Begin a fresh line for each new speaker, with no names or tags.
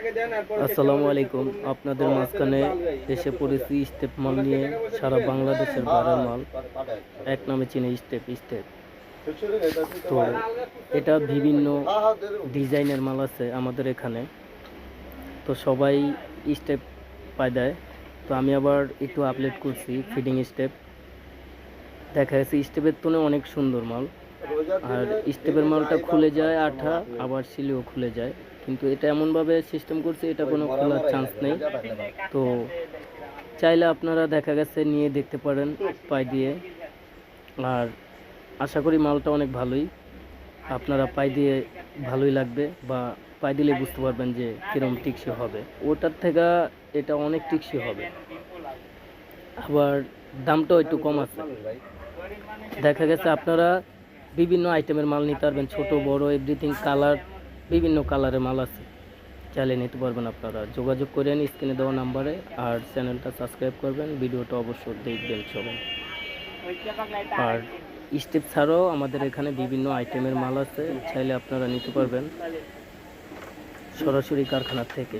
আসসালামু আলাইকুম। আপনাদের মাঝখানে এসে পড়েছি স্টেপ মাল নিয়ে। সারা বাংলাদেশের বাইরের মাল এক নামে চিনে স্টেপ স্টেপ। তো এটা বিভিন্ন ডিজাইনের মাল আছে আমাদের এখানে, তো সবাই স্টেপ পায় দেয়। তো আমি আবার একটু আপডেট করছি ফিডিং স্টেপ। দেখা যাচ্ছে স্টেপের তুলনায় অনেক সুন্দর মাল, আর স্টেপের মালটা খুলে যায় আঠা, আবার সিলেও খুলে যায়। কিন্তু এটা এমনভাবে সিস্টেম করছে, এটা কোনো খোলার চান্স নেই। তো চাইলে আপনারা দেখা গেছে নিয়ে দেখতে পারেন পাই দিয়ে। আর আশা করি মালটা অনেক ভালোই, আপনারা পাই দিয়ে ভালোই লাগবে, বা পাই দিলে বুঝতে পারবেন যে কীরকম টিকসই হবে। ওটার থেকে এটা অনেক টিকসই হবে, আবার দামটাও একটু কম আছে। দেখা গেছে আপনারা বিভিন্ন আইটেমের মাল নিতে পারবেন, ছোট বড় এভরিথিং কালার, বিভিন্ন কালারের মাল আছে, চাইলে নিতে পারবেন। আপনারা যোগাযোগ করেন স্ক্রিনে দেওয়া নাম্বারে, আর চ্যানেলটা সাবস্ক্রাইব করবেন, ভিডিওটা অবশ্যই দেখবেন সবাই। আর স্টেপ ছাড়াও আমাদের এখানে বিভিন্ন আইটেমের মাল আছে, চাইলে আপনারা নিতে পারবেন সরাসরি কারখানা থেকে।